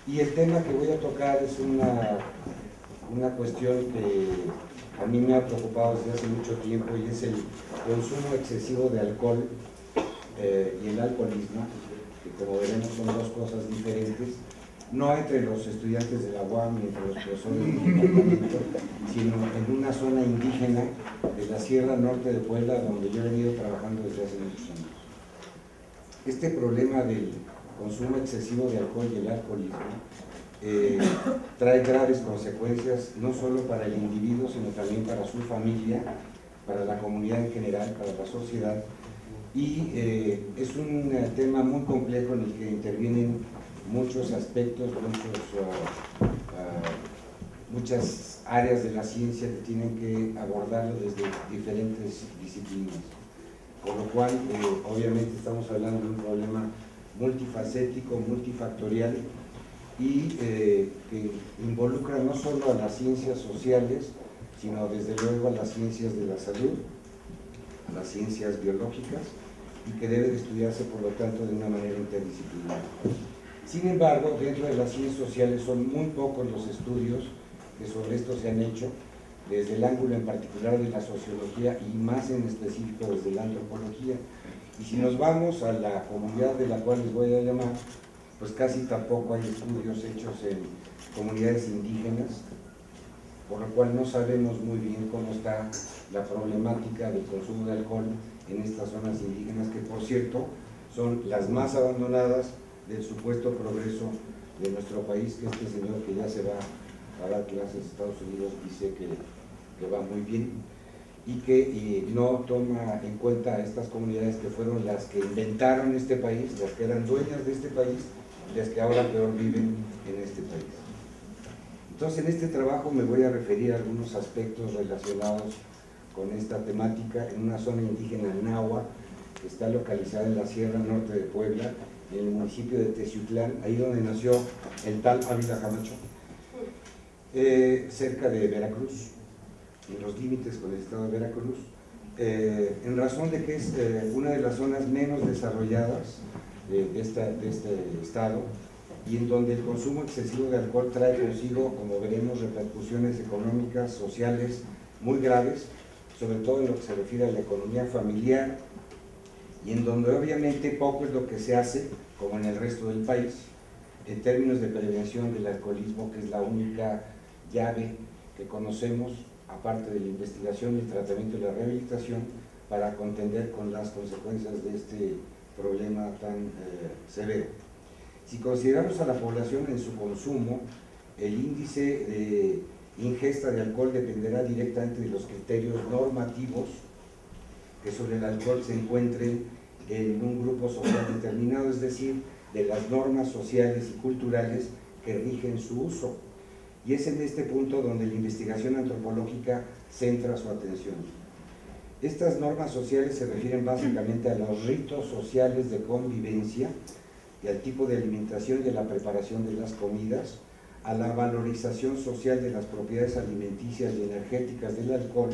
Y el tema que voy a tocar es una cuestión que a mí me ha preocupado desde hace mucho tiempo, y es el consumo excesivo de alcohol y el alcoholismo, que como veremos son dos cosas diferentes, no entre los estudiantes de la UAM y entre los profesores del departamento, sino en una zona indígena de la Sierra Norte de Puebla, donde yo he venido trabajando desde hace muchos años. Este problema del consumo excesivo de alcohol y el alcoholismo trae graves consecuencias, no solo para el individuo, sino también para su familia, para la comunidad en general, para la sociedad, y es un tema muy complejo en el que intervienen muchos aspectos, muchas áreas de la ciencia que tienen que abordarlo desde diferentes disciplinas. Con lo cual, obviamente estamos hablando de un problema multifacético, multifactorial, y que involucra no solo a las ciencias sociales, sino desde luego a las ciencias de la salud, a las ciencias biológicas, y que debe de estudiarse por lo tanto de una manera interdisciplinar. Sin embargo, dentro de las ciencias sociales son muy pocos los estudios que sobre esto se han hecho, desde el ángulo en particular de la sociología y más en específico desde la antropología. Y si nos vamos a la comunidad de la cual les voy a llamar, pues casi tampoco hay estudios hechos en comunidades indígenas, por lo cual no sabemos muy bien cómo está la problemática del consumo de alcohol en estas zonas indígenas, que por cierto son las más abandonadas del supuesto progreso de nuestro país, que este señor que ya se va a dar clases a Estados Unidos dice que va muy bien, y que no toma en cuenta a estas comunidades que fueron las que inventaron este país, las que eran dueñas de este país, y las que ahora peor viven en este país. Entonces, en este trabajo me voy a referir a algunos aspectos relacionados con esta temática en una zona indígena nahua que está localizada en la Sierra Norte de Puebla, en el municipio de Teciutlán, ahí donde nació el tal Ávila Camacho, cerca de Veracruz, en los límites con el estado de Veracruz, en razón de que es una de las zonas menos desarrolladas de este estado, y en donde el consumo excesivo de alcohol trae consigo, como veremos, repercusiones económicas, sociales muy graves, sobre todo en lo que se refiere a la economía familiar, y en donde obviamente poco es lo que se hace, como en el resto del país, en términos de prevención del alcoholismo, que es la única llave que conocemos, aparte de la investigación, el tratamiento y la rehabilitación, para contender con las consecuencias de este problema tan severo. Si consideramos a la población en su consumo, el índice de ingesta de alcohol dependerá directamente de los criterios normativos que sobre el alcohol se encuentren en un grupo social determinado, es decir, de las normas sociales y culturales que rigen su uso. Y es en este punto donde la investigación antropológica centra su atención. Estas normas sociales se refieren básicamente a los ritos sociales de convivencia y al tipo de alimentación y a la preparación de las comidas, a la valorización social de las propiedades alimenticias y energéticas del alcohol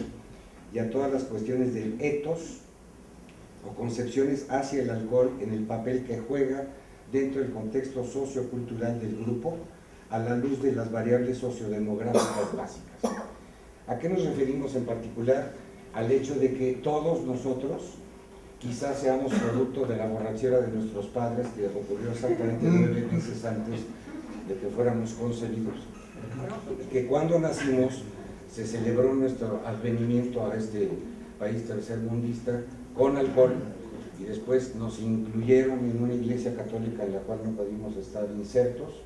y a todas las cuestiones del ethos o concepciones hacia el alcohol en el papel que juega dentro del contexto sociocultural del grupo, a la luz de las variables sociodemográficas básicas. ¿A qué nos referimos en particular? Al hecho de que todos nosotros quizás seamos producto de la borrachera de nuestros padres, que ocurrió exactamente 9 meses antes de que fuéramos concebidos, y que cuando nacimos se celebró nuestro advenimiento a este país tercermundista con alcohol, y después nos incluyeron en una iglesia católica en la cual no pudimos estar insertos,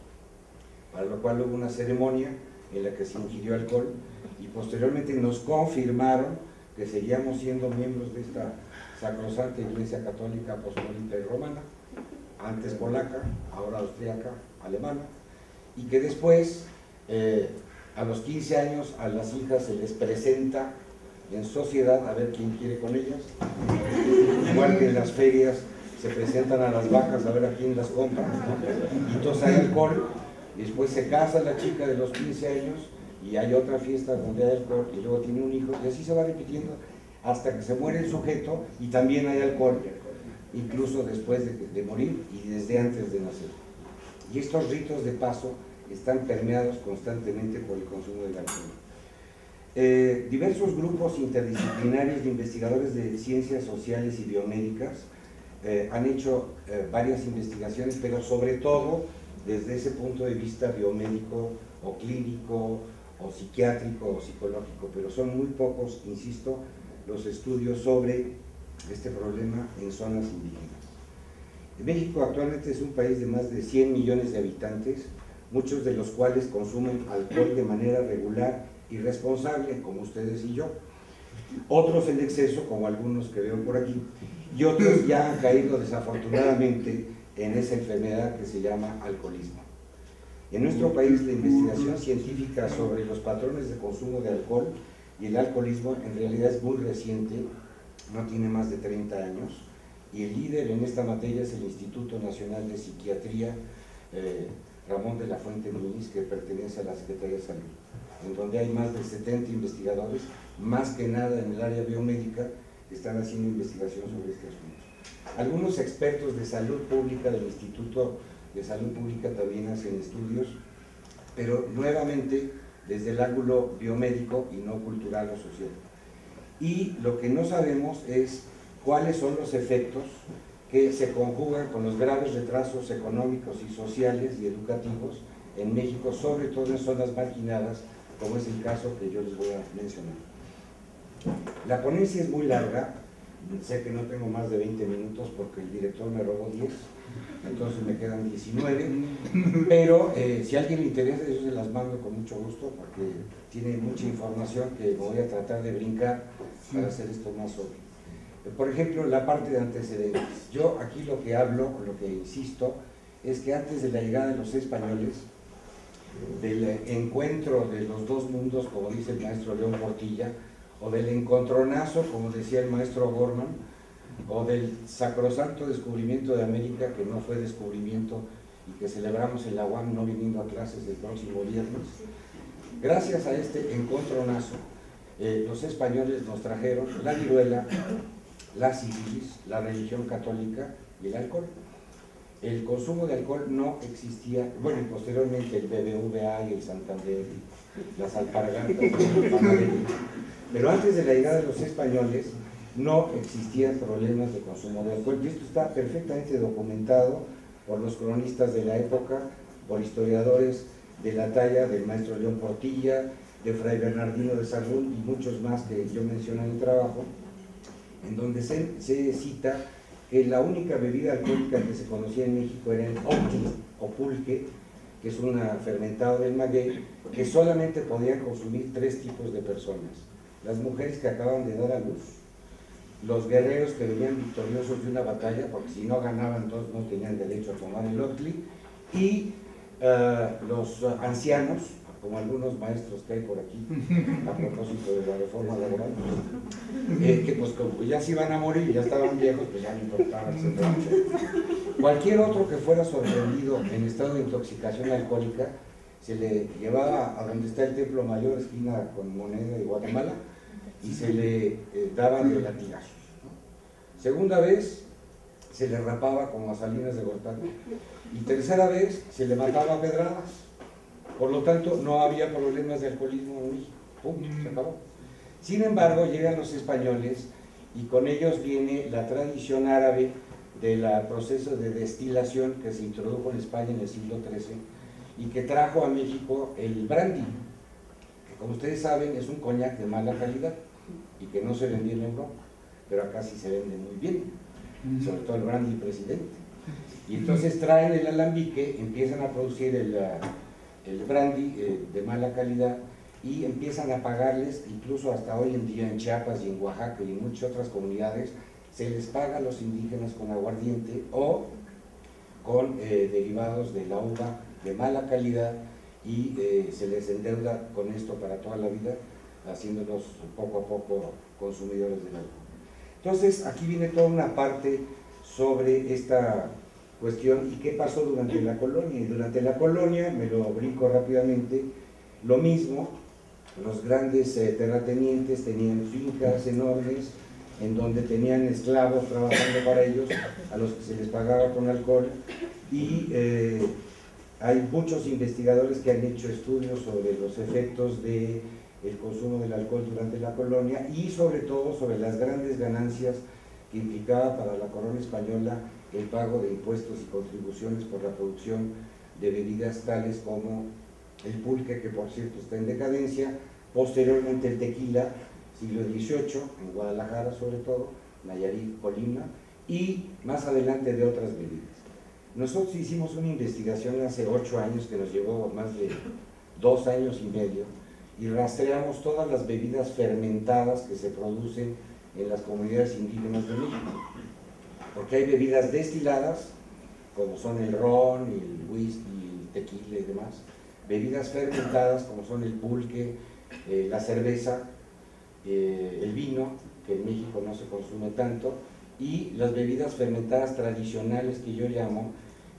para lo cual hubo una ceremonia en la que se ingirió alcohol, y posteriormente nos confirmaron que seguíamos siendo miembros de esta sacrosanta Iglesia Católica Apostólica y Romana, antes polaca, ahora austríaca, alemana, y que después, a los 15 años, a las hijas se les presenta en sociedad a ver quién quiere con ellas, igual que en las ferias se presentan a las vacas a ver a quién las compra, y entonces hay alcohol, y después se casa la chica de los 15 años, y hay otra fiesta donde hay alcohol, y luego tiene un hijo, y así se va repitiendo hasta que se muere el sujeto, y también hay alcohol, incluso después de morir y desde antes de nacer. y estos ritos de paso están permeados constantemente por el consumo del alcohol. Diversos grupos interdisciplinarios de investigadores de ciencias sociales y biomédicas han hecho varias investigaciones, pero sobre todo desde ese punto de vista biomédico o clínico o psiquiátrico o psicológico, pero son muy pocos, insisto, los estudios sobre este problema en zonas indígenas. México actualmente es un país de más de 100 millones de habitantes, muchos de los cuales consumen alcohol de manera regular y responsable, como ustedes y yo. Otros en exceso, como algunos que veo por aquí, y otros ya han caído desafortunadamente en esa enfermedad que se llama alcoholismo. En nuestro país, la investigación científica sobre los patrones de consumo de alcohol y el alcoholismo en realidad es muy reciente, no tiene más de 30 años, y el líder en esta materia es el Instituto Nacional de Psiquiatría Ramón de la Fuente Núñez, que pertenece a la Secretaría de Salud, en donde hay más de 70 investigadores, más que nada en el área biomédica, que están haciendo investigación sobre este asunto. Algunos expertos de salud pública del Instituto de Salud Pública también hacen estudios, pero nuevamente desde el ángulo biomédico y no cultural o social. Y lo que no sabemos es cuáles son los efectos que se conjugan con los graves retrasos económicos y sociales y educativos en México, sobre todo en zonas marginadas, como es el caso que yo les voy a mencionar. La ponencia es muy larga, sé que no tengo más de 20 minutos porque el director me robó 10, entonces me quedan 19, pero si a alguien le interesa, yo se las mando con mucho gusto porque tiene mucha información que voy a tratar de brincar para hacer esto más obvio. Por ejemplo, la parte de antecedentes. Yo aquí lo que hablo, lo que insisto, es que antes de la llegada de los españoles, del encuentro de los dos mundos, como dice el maestro León Portilla, o del encontronazo, como decía el maestro Gorman, o del sacrosanto descubrimiento de América, que no fue descubrimiento y que celebramos en la UAM no viniendo a clases el próximo viernes. Gracias a este encontronazo, los españoles nos trajeron la viruela, la sífilis, la religión católica y el alcohol. El consumo de alcohol no existía, bueno, y posteriormente el BBVA y el Santander, las alpargatas, pero antes de la llegada de los españoles no existían problemas de consumo de alcohol, y esto está perfectamente documentado por los cronistas de la época, por historiadores de la talla del maestro León Portilla, de Fray Bernardino de Sahagún y muchos más que yo menciono en el trabajo, en donde se cita que la única bebida alcohólica que se conocía en México era el oqui o pulque, que es un fermentado del maguey, que solamente podían consumir 3 tipos de personas: las mujeres que acaban de dar a luz, los guerreros que venían victoriosos de una batalla, porque si no ganaban entonces no tenían derecho a tomar el oqui, y los ancianos, como algunos maestros que hay por aquí, a propósito de la reforma laboral, que pues como ya se iban a morir, ya estaban viejos, pues ya no importaba, etc. Cualquier otro que fuera sorprendido en estado de intoxicación alcohólica, se le llevaba a donde está el Templo Mayor, esquina con Moneda de Guatemala, y se le daban de latigazos, ¿no? Segunda vez, se le rapaba como a Salinas de Gortari, y tercera vez, se le mataba a pedradas. Por lo tanto, no había problemas de alcoholismo en México. Punto, se acabó. Sin embargo, llegan los españoles y con ellos viene la tradición árabe del proceso de destilación que se introdujo en España en el siglo XIII y que trajo a México el brandy, que como ustedes saben es un coñac de mala calidad y que no se vendía en Europa, pero acá sí se vende muy bien, sobre todo el brandy presidente. Y entonces traen el alambique, empiezan a producir el brandy de mala calidad y empiezan a pagarles, incluso hasta hoy en día en Chiapas y en Oaxaca y en muchas otras comunidades, se les paga a los indígenas con aguardiente o con derivados de la uva de mala calidad y se les endeuda con esto para toda la vida, haciéndolos poco a poco consumidores del alcohol. Entonces aquí viene toda una parte sobre esta cuestión y qué pasó durante la colonia. Y durante la colonia, me lo brinco rápidamente, lo mismo, los grandes terratenientes tenían fincas enormes en donde tenían esclavos trabajando para ellos, a los que se les pagaba con alcohol, y Hay muchos investigadores que han hecho estudios sobre los efectos del consumo del alcohol durante la colonia y sobre todo sobre las grandes ganancias que implicaba para la corona española el pago de impuestos y contribuciones por la producción de bebidas tales como el pulque, que por cierto está en decadencia, posteriormente el tequila, siglo XVIII, en Guadalajara sobre todo, Nayarit, Colima, y más adelante de otras bebidas. Nosotros hicimos una investigación hace 8 años que nos llevó más de 2 años y medio y rastreamos todas las bebidas fermentadas que se producen en las comunidades indígenas de México, porque hay bebidas destiladas, como son el ron, el whisky, el tequila y demás, bebidas fermentadas como son el pulque, la cerveza, el vino, que en México no se consume tanto, y las bebidas fermentadas tradicionales que yo llamo,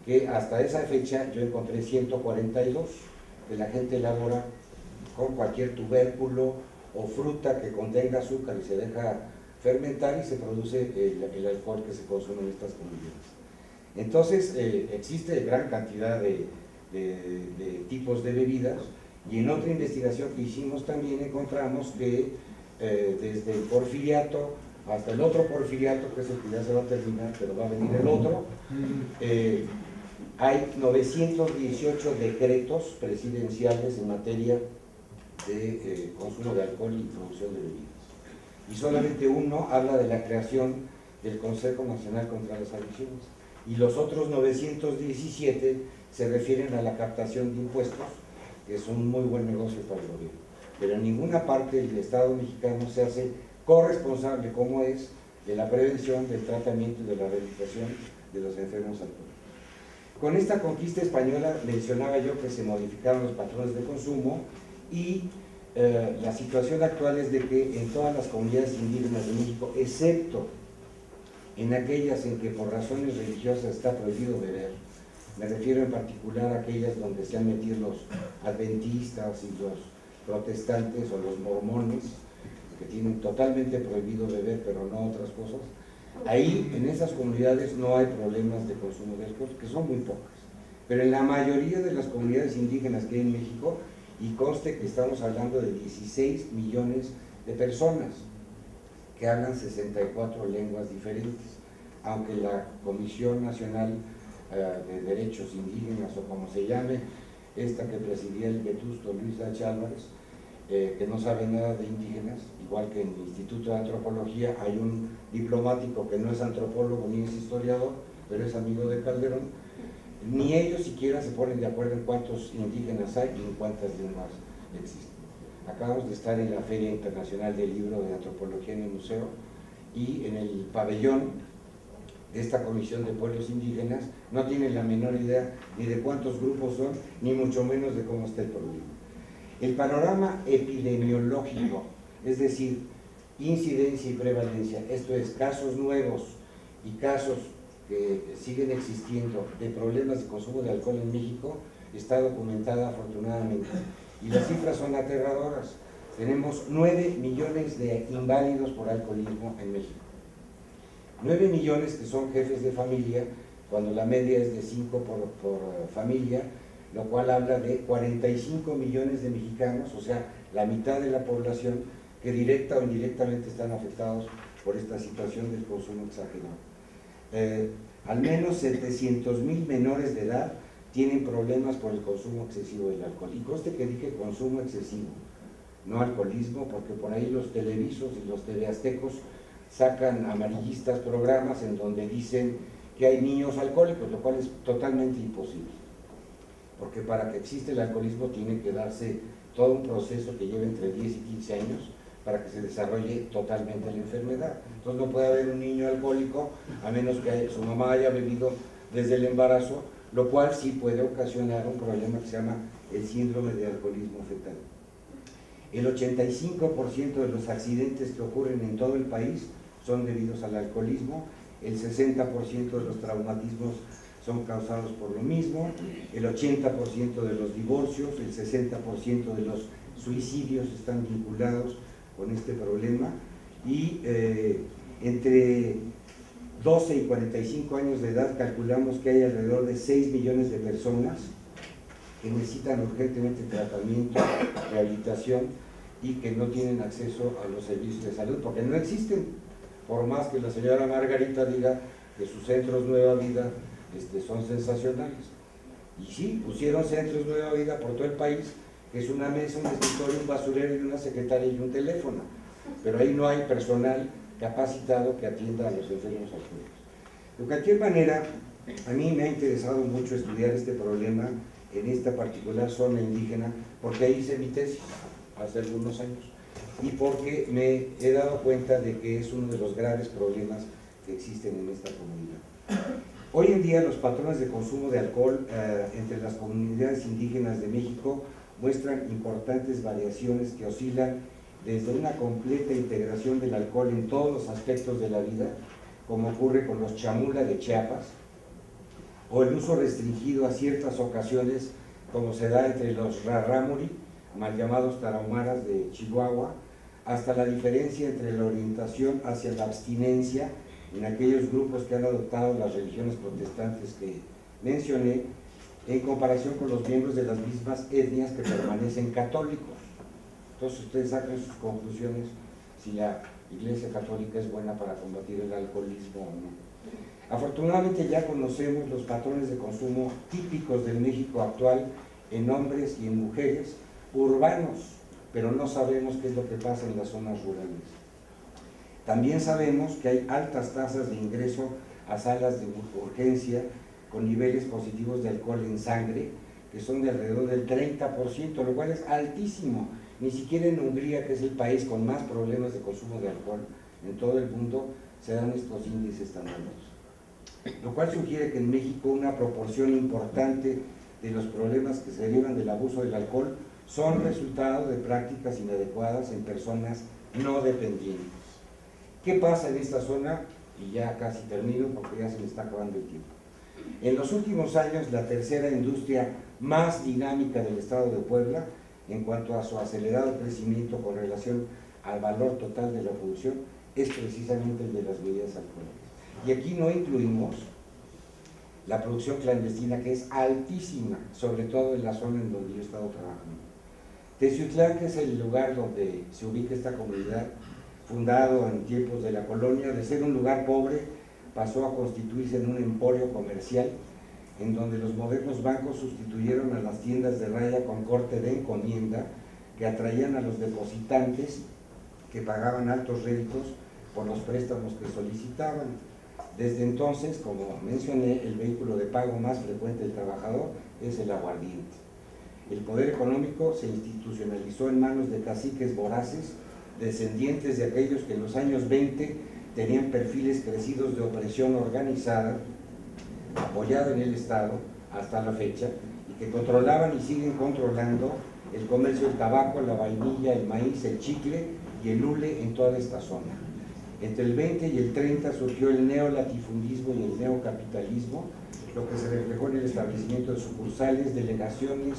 que hasta esa fecha yo encontré 142, que la gente elabora con cualquier tubérculo o fruta que contenga azúcar y se deja fermentar y se produce el alcohol que se consume en estas comunidades. Entonces existe gran cantidad de tipos de bebidas, y en otra investigación que hicimos también encontramos que desde el porfiriato hasta el otro porfiriato, que es el que ya se va a terminar, pero va a venir el otro, hay 918 decretos presidenciales en materia de consumo de alcohol y producción de bebidas. Y solamente uno habla de la creación del Consejo Nacional contra las Adicciones. Y los otros 917 se refieren a la captación de impuestos, que es un muy buen negocio para el gobierno. Pero en ninguna parte del Estado mexicano se hace corresponsable, como es, de la prevención, del tratamiento y de la rehabilitación de los enfermos alcohólicos. Con esta conquista española mencionaba yo que se modificaron los patrones de consumo y la situación actual es de que en todas las comunidades indígenas de México, excepto en aquellas en que por razones religiosas está prohibido beber, me refiero en particular a aquellas donde se han metido los adventistas y los protestantes o los mormones, que tienen totalmente prohibido beber, pero no otras cosas. Ahí, en esas comunidades, no hay problemas de consumo de alcohol, que son muy pocas. Pero en la mayoría de las comunidades indígenas que hay en México, y conste que estamos hablando de 16 millones de personas que hablan 64 lenguas diferentes, aunque la Comisión Nacional de Derechos Indígenas, o como se llame, esta que presidía el vetusto Luis H. Álvarez, que no sabe nada de indígenas, igual que en el Instituto de Antropología hay un diplomático que no es antropólogo ni es historiador, pero es amigo de Calderón. Ni ellos siquiera se ponen de acuerdo en cuántos indígenas hay y en cuántas lenguas existen. Acabamos de estar en la Feria Internacional del Libro de Antropología en el Museo, y en el pabellón de esta Comisión de Pueblos Indígenas no tienen la menor idea ni de cuántos grupos son, ni mucho menos de cómo está el problema. El panorama epidemiológico, es decir, incidencia y prevalencia, esto es, casos nuevos y casos que siguen existiendo de problemas de consumo de alcohol en México, está documentada afortunadamente, y las cifras son aterradoras. Tenemos 9 millones de inválidos por alcoholismo en México. 9 millones que son jefes de familia, cuando la media es de 5 por familia, lo cual habla de 45 millones de mexicanos, o sea, la mitad de la población, que directa o indirectamente están afectados por esta situación del consumo exagerado. Al menos 700,000 menores de edad tienen problemas por el consumo excesivo del alcohol. Y conste que dije consumo excesivo, no alcoholismo, porque por ahí los televisos y los teleaztecos sacan amarillistas programas en donde dicen que hay niños alcohólicos, lo cual es totalmente imposible, porque para que exista el alcoholismo tiene que darse todo un proceso que lleva entre 10 y 15 años para que se desarrolle totalmente la enfermedad. Entonces no puede haber un niño alcohólico a menos que su mamá haya bebido desde el embarazo, lo cual sí puede ocasionar un problema que se llama el síndrome de alcoholismo fetal. El 85% de los accidentes que ocurren en todo el país son debidos al alcoholismo, el 60% de los traumatismos son causados por lo mismo, el 80% de los divorcios, el 60% de los suicidios están vinculados con este problema, y entre 12 y 45 años de edad calculamos que hay alrededor de 6 millones de personas que necesitan urgentemente tratamiento, rehabilitación y que no tienen acceso a los servicios de salud, porque no existen, por más que la señora Margarita diga que sus centros Nueva Vida son sensacionales. Y sí, pusieron centros Nueva Vida por todo el país, que es una mesa, un escritorio, un basurero y una secretaria y un teléfono, pero ahí no hay personal capacitado que atienda a los enfermos alcohólicos. De cualquier manera, a mí me ha interesado mucho estudiar este problema en esta particular zona indígena, porque ahí hice mi tesis hace algunos años y porque me he dado cuenta de que es uno de los graves problemas que existen en esta comunidad. Hoy en día los patrones de consumo de alcohol entre las comunidades indígenas de México muestran importantes variaciones que oscilan desde una completa integración del alcohol en todos los aspectos de la vida, como ocurre con los chamula de Chiapas, o el uso restringido a ciertas ocasiones, como se da entre los rarámuri, mal llamados tarahumaras de Chihuahua, hasta la diferencia entre la orientación hacia la abstinencia en aquellos grupos que han adoptado las religiones protestantes que mencioné, en comparación con los miembros de las mismas etnias que permanecen católicos. Entonces ustedes saquen sus conclusiones si la Iglesia Católica es buena para combatir el alcoholismo o no. Afortunadamente ya conocemos los patrones de consumo típicos del México actual en hombres y en mujeres urbanos, pero no sabemos qué es lo que pasa en las zonas rurales. También sabemos que hay altas tasas de ingreso a salas de urgencia con niveles positivos de alcohol en sangre, que son de alrededor del 30%, lo cual es altísimo. Ni siquiera en Hungría, que es el país con más problemas de consumo de alcohol en todo el mundo, se dan estos índices tan altos. Lo cual sugiere que en México una proporción importante de los problemas que se derivan del abuso del alcohol son resultado de prácticas inadecuadas en personas no dependientes. ¿Qué pasa en esta zona? Y ya casi termino porque ya se me está acabando el tiempo. En los últimos años, la tercera industria más dinámica del estado de Puebla, en cuanto a su acelerado crecimiento con relación al valor total de la producción, es precisamente el de las bebidas alcohólicas. Y aquí no incluimos la producción clandestina, que es altísima, sobre todo en la zona en donde yo he estado trabajando. Teciutlán, que es el lugar donde se ubica esta comunidad, fundado en tiempos de la colonia, de ser un lugar pobre, pasó a constituirse en un emporio comercial, en donde los modernos bancos sustituyeron a las tiendas de raya con corte de encomienda, que atraían a los depositantes que pagaban altos réditos por los préstamos que solicitaban. Desde entonces, como mencioné, el vehículo de pago más frecuente del trabajador es el aguardiente. El poder económico se institucionalizó en manos de caciques voraces, descendientes de aquellos que en los años 20 tenían perfiles crecidos de opresión organizada, apoyada en el Estado hasta la fecha, y que controlaban y siguen controlando el comercio del tabaco, la vainilla, el maíz, el chicle y el hule en toda esta zona. Entre el 20 y el 30 surgió el neolatifundismo y el neocapitalismo, lo que se reflejó en el establecimiento de sucursales, delegaciones,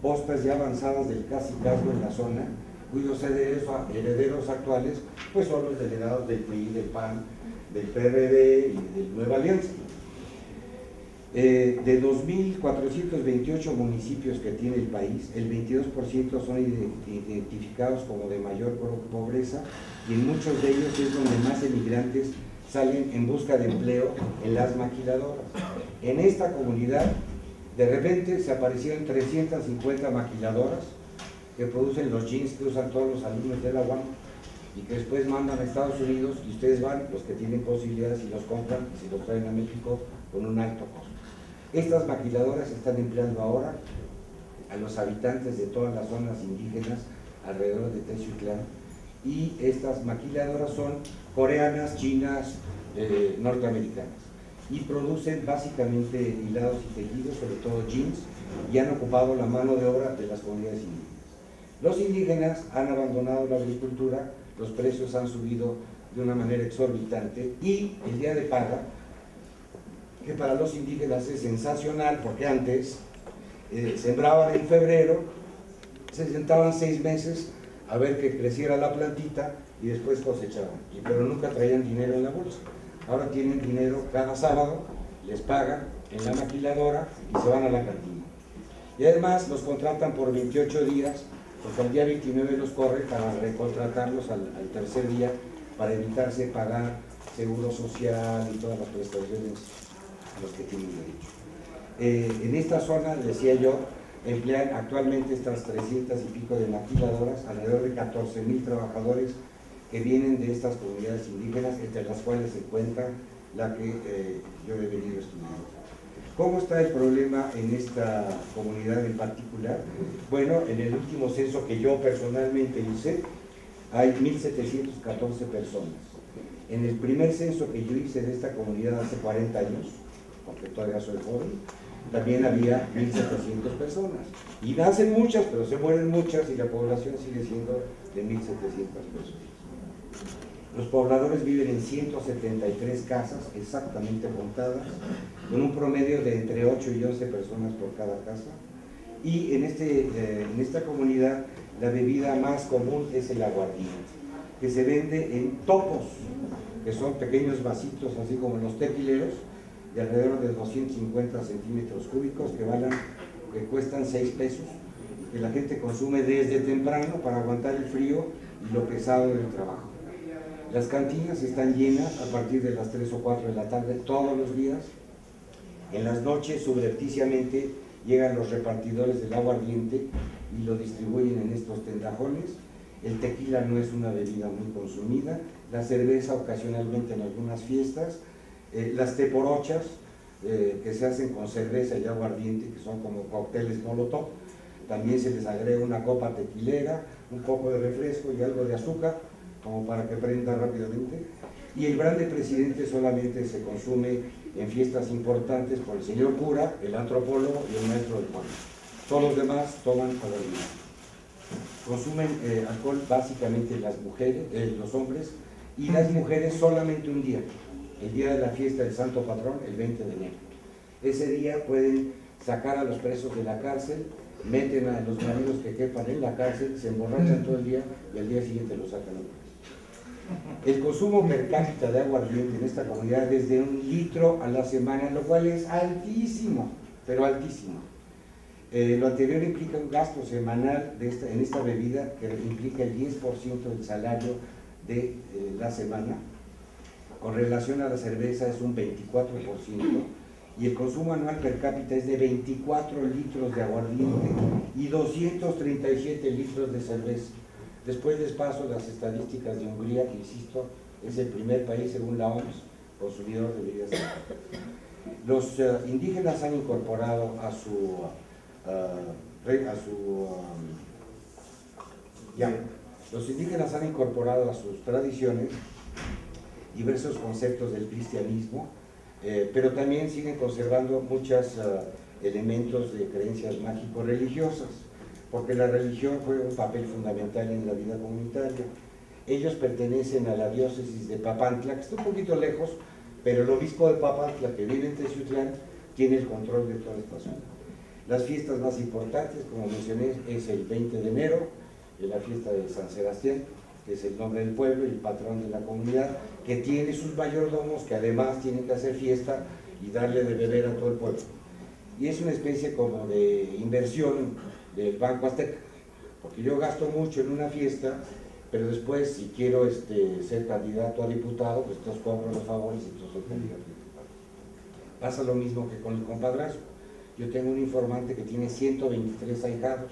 postas ya avanzadas del cacicazgo en la zona, cuyos herederos actuales pues son los delegados del PRI, del PAN, del PRD y del Nueva Alianza. De 2.428 municipios que tiene el país, el 22% son identificados como de mayor pobreza, y en muchos de ellos es donde más emigrantes salen en busca de empleo en las maquiladoras. En esta comunidad, de repente se aparecieron 350 maquiladoras que producen los jeans que usan todos los alumnos de la UAM y que después mandan a Estados Unidos, y ustedes van, los que tienen posibilidades, y los compran y se los traen a México con un alto costo. Estas maquiladoras están empleando ahora a los habitantes de todas las zonas indígenas alrededor de Teciutlán, y estas maquiladoras son coreanas, chinas, norteamericanas, y producen básicamente hilados y tejidos, sobre todo jeans, y han ocupado la mano de obra de las comunidades indígenas. Los indígenas han abandonado la agricultura, los precios han subido de una manera exorbitante, y el día de paga, que para los indígenas es sensacional, porque antes sembraban en febrero, se sentaban 6 meses a ver que creciera la plantita y después cosechaban, pero nunca traían dinero en la bolsa. Ahora tienen dinero cada sábado, les pagan en la maquiladora y se van a la cantina. Y además los contratan por 28 días, porque al día 29 los corre para recontratarlos al tercer día, para evitarse pagar seguro social y todas las prestaciones a los que tienen derecho. En esta zona, decía yo, emplean actualmente estas 300 y pico de maquiladoras, alrededor de 14,000 trabajadores que vienen de estas comunidades indígenas, entre las cuales se encuentra la que yo he venido estudiando. ¿Cómo está el problema en esta comunidad en particular? Bueno, en el último censo que yo personalmente hice, hay 1,714 personas. En el primer censo que yo hice de esta comunidad hace 40 años, porque todavía soy joven, también había 1,700 personas. Y nacen muchas, pero se mueren muchas, y la población sigue siendo de 1,700 personas. Los pobladores viven en 173 casas exactamente contadas, con un promedio de entre 8 y 11 personas por cada casa. Y en esta comunidad la bebida más común es el aguardiente, que se vende en topos, que son pequeños vasitos, así como los tequileros, de alrededor de 250 centímetros cúbicos, que cuestan 6 pesos, que la gente consume desde temprano para aguantar el frío y lo pesado del trabajo. Las cantinas están llenas a partir de las 3 o 4 de la tarde todos los días. En las noches, subrepticiamente, llegan los repartidores del aguardiente y lo distribuyen en estos tendajones. El tequila no es una bebida muy consumida, la cerveza ocasionalmente en algunas fiestas, las teporochas, que se hacen con cerveza y aguardiente, que son como cócteles molotov, también se les agrega una copa tequilera, un poco de refresco y algo de azúcar, como para que prenda rápidamente. Y el brandy presidente solamente se consume en fiestas importantes por el señor cura, el antropólogo y el maestro del pueblo. Todos los demás toman aguardiente. Consumen alcohol básicamente las mujeres, los hombres, y las mujeres solamente un día, el día de la fiesta del santo patrón, el 20 de enero. Ese día pueden sacar a los presos de la cárcel, meten a los maridos que quepan en la cárcel, se emborrachan todo el día y al día siguiente los sacan a los presos. El consumo per cápita de aguardiente en esta comunidad es de 1 litro a la semana, lo cual es altísimo, pero altísimo. Lo anterior implica un gasto semanal en esta bebida que implica el 10% del salario de la semana. Con relación a la cerveza es un 24%, y el consumo anual per cápita es de 24 litros de aguardiente y 237 litros de cerveza. Después les paso las estadísticas de Hungría, que insisto, es el primer país según la OMS consumidor de bebidas alcohólicas. Los indígenas han incorporado los indígenas han incorporado a sus tradiciones diversos conceptos del cristianismo, pero también siguen conservando muchos elementos de creencias mágico-religiosas, porque la religión juega un papel fundamental en la vida comunitaria. Ellos pertenecen a la diócesis de Papantla, que está un poquito lejos, pero el obispo de Papantla, que vive en Teciutlán, tiene el control de toda esta zona. Las fiestas más importantes, como mencioné, es el 20 de enero, la fiesta de San Sebastián, que es el nombre del pueblo y el patrón de la comunidad, que tiene sus mayordomos, que además tienen que hacer fiesta y darle de beber a todo el pueblo. Y es una especie como de inversión del Banco Azteca, porque yo gasto mucho en una fiesta, pero después si quiero ser candidato a diputado, pues entonces cobro los favores y entonces soy candidato a diputado. Pasa lo mismo que con el compadrazgo. Yo tengo un informante que tiene 123 ahijados,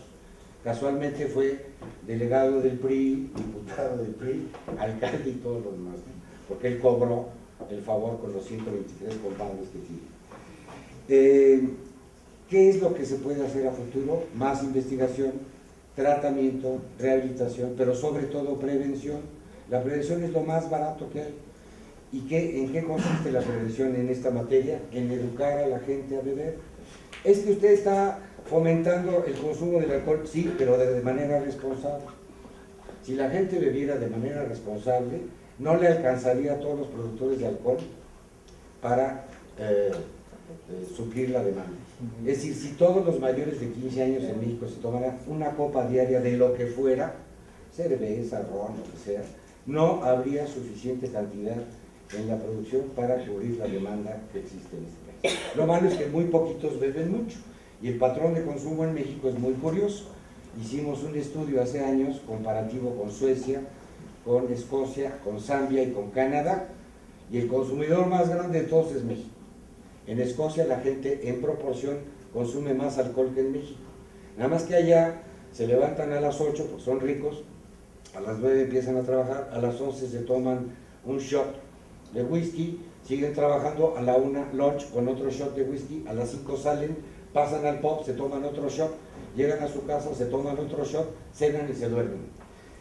casualmente fue delegado del PRI, diputado del PRI, alcalde y todo lo demás, ¿no? Porque él cobró el favor con los 123 compadres que tiene. ¿Qué es lo que se puede hacer a futuro? Más investigación, tratamiento, rehabilitación, pero sobre todo prevención. La prevención es lo más barato que hay. ¿Y en qué consiste la prevención en esta materia? En educar a la gente a beber. Es que usted está fomentando el consumo del alcohol, sí, pero de manera responsable. Si la gente bebiera de manera responsable, no le alcanzaría a todos los productores de alcohol para suplir la demanda. Es decir, si todos los mayores de 15 años en México se tomaran una copa diaria de lo que fuera, cerveza, ron, lo que sea, no habría suficiente cantidad en la producción para cubrir la demanda que existe en este país. Lo malo es que muy poquitos beben mucho, Y el patrón de consumo en México es muy curioso. Hicimos un estudio hace años comparativo con Suecia, con Escocia, con Zambia y con Canadá, y el consumidor más grande de todos es México. En Escocia la gente en proporción consume más alcohol que en México. Nada más que allá se levantan a las 8 porque son ricos, a las 9 empiezan a trabajar, a las 11 se toman un shot de whisky, siguen trabajando, a la 1 lunch con otro shot de whisky, a las 5 salen, pasan al pub, se toman otro shot, llegan a su casa, se toman otro shot, cenan y se duermen.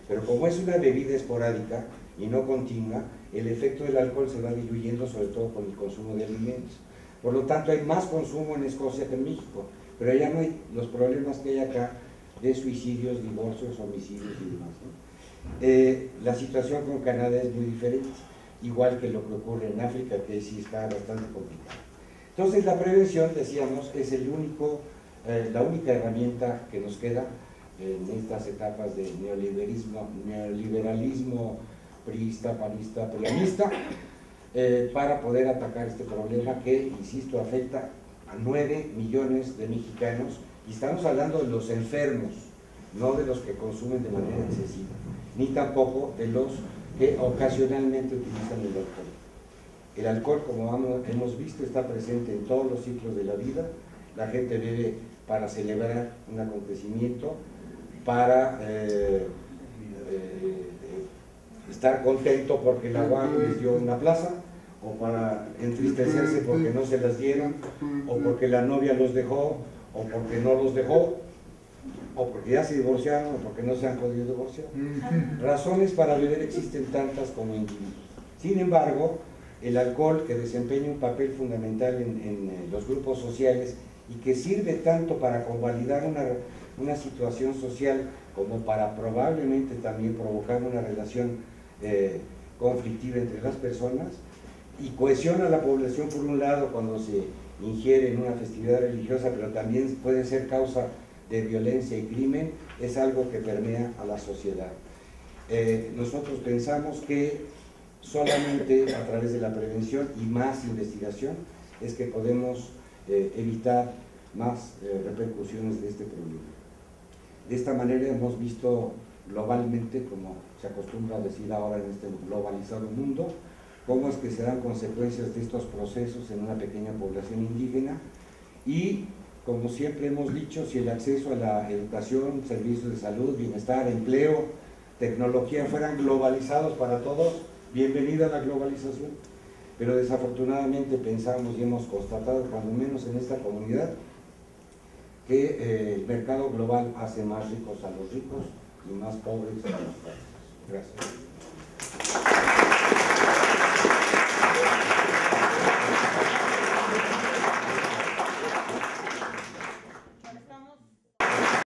Pero como es una bebida esporádica y no continua, el efecto del alcohol se va diluyendo, sobre todo con el consumo de alimentos. Por lo tanto, hay más consumo en Escocia que en México, pero allá no hay los problemas que hay acá de suicidios, divorcios, homicidios y demás, ¿no? La situación con Canadá es muy diferente, igual que lo que ocurre en África, que sí está bastante complicado. Entonces, la prevención, decíamos, es la única herramienta que nos queda en estas etapas de neoliberalismo priista, panista, prianista, para poder atacar este problema que, insisto, afecta a 9 millones de mexicanos, y estamos hablando de los enfermos, no de los que consumen de manera excesiva, ni tampoco de los que ocasionalmente utilizan el alcohol. El alcohol, como hemos visto, está presente en todos los ciclos de la vida. La gente bebe para celebrar un acontecimiento, para estar contento porque la UAM les dio una plaza, o para entristecerse porque no se las dieron, o porque la novia los dejó, o porque no los dejó, o porque ya se divorciaron, o porque no se han podido divorciar. Razones para beber existen tantas como individuos. Sin embargo, el alcohol, que desempeña un papel fundamental en los grupos sociales y que sirve tanto para convalidar una situación social como para probablemente también provocar una relación conflictiva entre las personas, y cohesiona a la población por un lado cuando se ingiere en una festividad religiosa, pero también puede ser causa de violencia y crimen, es algo que permea a la sociedad. Nosotros pensamos que solamente a través de la prevención y más investigación es que podemos evitar más repercusiones de este problema. De esta manera hemos visto globalmente, como se acostumbra a decir ahora en este globalizado mundo, cómo es que se dan consecuencias de estos procesos en una pequeña población indígena, y como siempre hemos dicho, si el acceso a la educación, servicios de salud, bienestar, empleo, tecnología fueran globalizados para todos, bienvenida a la globalización. Pero desafortunadamente pensamos y hemos constatado, cuando menos en esta comunidad, que el mercado global hace más ricos a los ricos y más pobres a los pobres. Gracias.